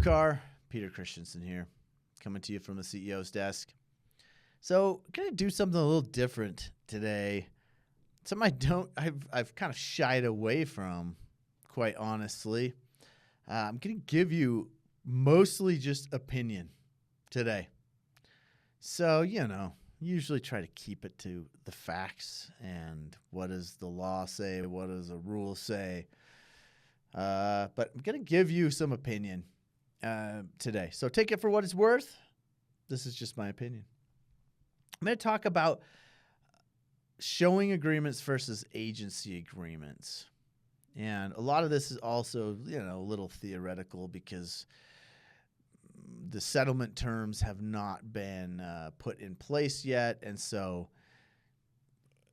Car, Peter Christensen here, coming to you from the CEO's desk. So, I'm gonna do something a little different today. Something I've kind of shied away from, quite honestly. I'm gonna give you mostly just opinion today. So, usually try to keep it to the facts and what does the law say, what does the rule say. But I'm gonna give you some opinion today. So take it for what it's worth. This is just my opinion. I'm going to talk about showing agreements versus agency agreements. And a lot of this is also, a little theoretical because the settlement terms have not been put in place yet. And so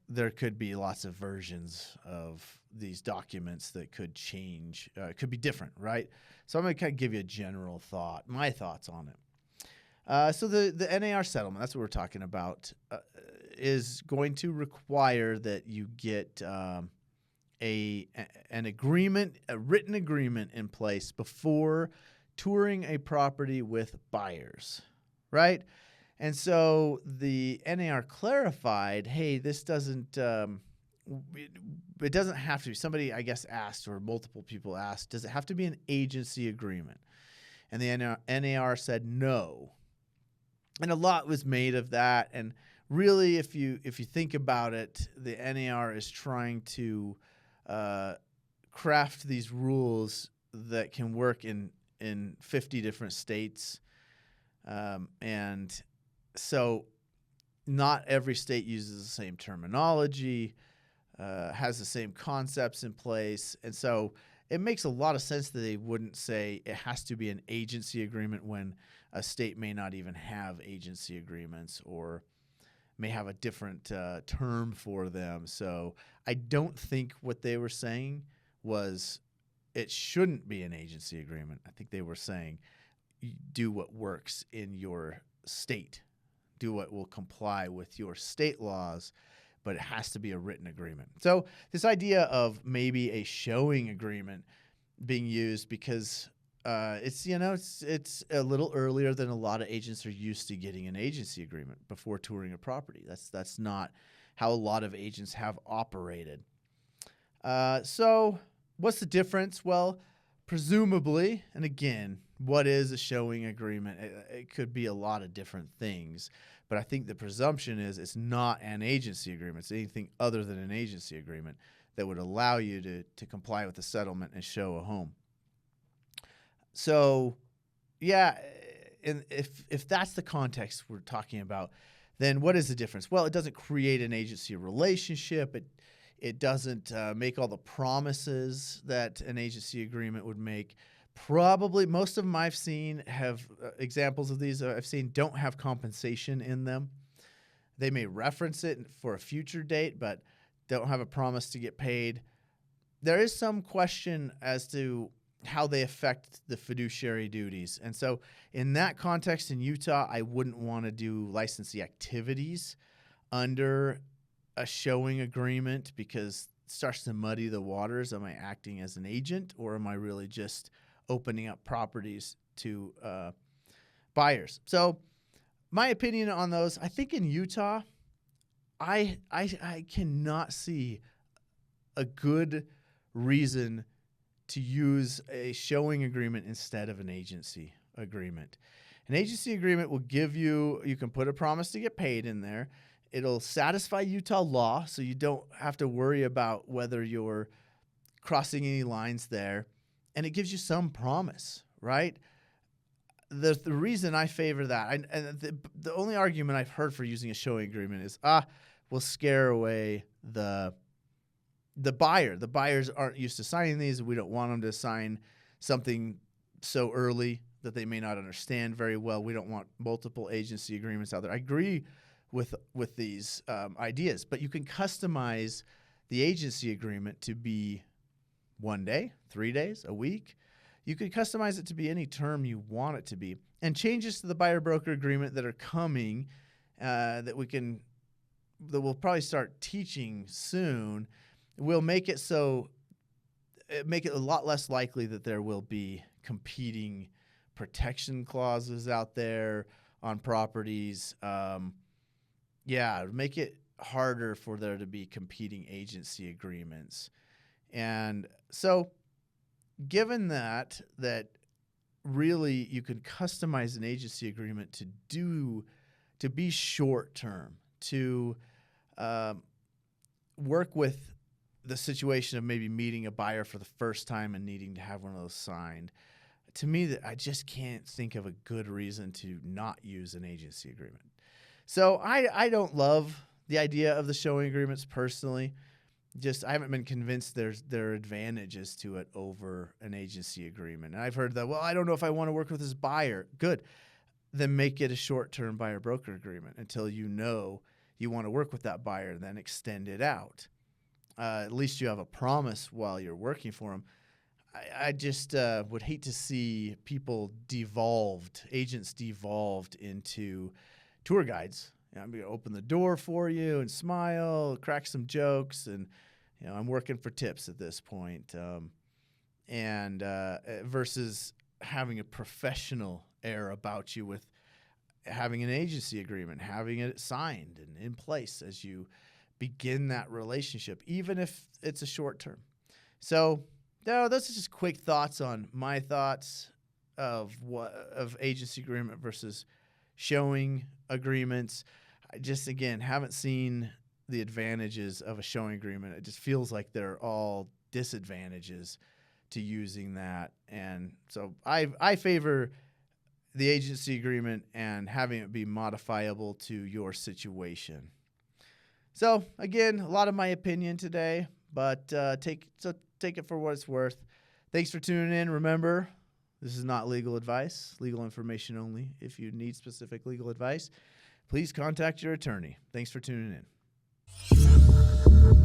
there could be lots of versions of these documents that could change, could be different, right? So I'm going to kind of give you a general thought, my thoughts on it. So the NAR settlement, that's what we're talking about, is going to require that you get an agreement, a written agreement in place before touring a property with buyers, right? And so the NAR clarified, hey, this doesn't, it doesn't have to be. Somebody, I guess, asked, or multiple people asked, does it have to be an agency agreement? And the NAR said no. And a lot was made of that. And really, if you think about it, the NAR is trying to craft these rules that can work in 50 different states. And so not every state uses the same terminology, has the same concepts in place. And so it makes a lot of sense that they wouldn't say it has to be an agency agreement when a state may not even have agency agreements or may have a different term for them. So I don't think what they were saying was it shouldn't be an agency agreement. I think they were saying do what works in your state. Do what will comply with your state laws, but it has to be a written agreement. So this idea of maybe a showing agreement being used because it's a little earlier than a lot of agents are used to getting an agency agreement before touring a property. That's not how a lot of agents have operated. So what's the difference? Well, presumably, and again, what is a showing agreement? It could be a lot of different things, but I think the presumption is it's not an agency agreement. It's anything other than an agency agreement that would allow you to comply with the settlement and show a home. So, yeah, and if that's the context we're talking about, then what is the difference? Well, it doesn't create an agency relationship. It doesn't make all the promises that an agency agreement would make. Probably most of them I've seen have examples of these I've seen don't have compensation in them. They may reference it for a future date, but don't have a promise to get paid. There is some question as to how they affect the fiduciary duties. And so in that context in Utah, I wouldn't want to do licensee activities under a showing agreement because it starts to muddy the waters. Am I acting as an agent or am I really just opening up properties to buyers? So my opinion on those, I think in Utah, I cannot see a good reason to use a showing agreement instead of an agency agreement. An agency agreement will give you can put a promise to get paid in there. It'll satisfy Utah law, so you don't have to worry about whether you're crossing any lines there. And it gives you some promise, right? The reason I favor that, the only argument I've heard for using a showing agreement is, we'll scare away the buyer. The buyers aren't used to signing these. We don't want them to sign something so early that they may not understand very well. We don't want multiple agency agreements out there. I agree with these ideas, but you can customize the agency agreement to be 1 day, 3 days, a week. You could customize it to be any term you want it to be. And changes to the buyer-broker agreement that are coming that we'll probably start teaching soon will make it so make it a lot less likely that there will be competing protection clauses out there on properties. Make it harder for there to be competing agency agreements. And so given that really you can customize an agency agreement to be short term, to work with the situation of maybe meeting a buyer for the first time and needing to have one of those signed. To me, that I just can't think of a good reason to not use an agency agreement. So I don't love the idea of the showing agreements personally. I haven't been convinced there are advantages to it over an agency agreement. And I've heard that, well, I don't know if I want to work with this buyer. Good. Then make it a short-term buyer-broker agreement until you know you want to work with that buyer, then extend it out. At least you have a promise while you're working for them. I just would hate to see agents devolved into tour guides. I'm going to open the door for you and smile, crack some jokes, and I'm working for tips at this point. Versus having a professional air about you with having an agency agreement, having it signed and in place as you begin that relationship, even if it's a short term. So, those are just quick thoughts on my thoughts of agency agreement versus showing agreements. I just, again, haven't seen the advantages of a showing agreement. It just feels like they're all disadvantages to using that. And so I favor the agency agreement and having it be modifiable to your situation. So, again, a lot of my opinion today, but take it for what it's worth. Thanks for tuning in. Remember, this is not legal advice, legal information only. If you need specific legal advice, please contact your attorney. Thanks for tuning in.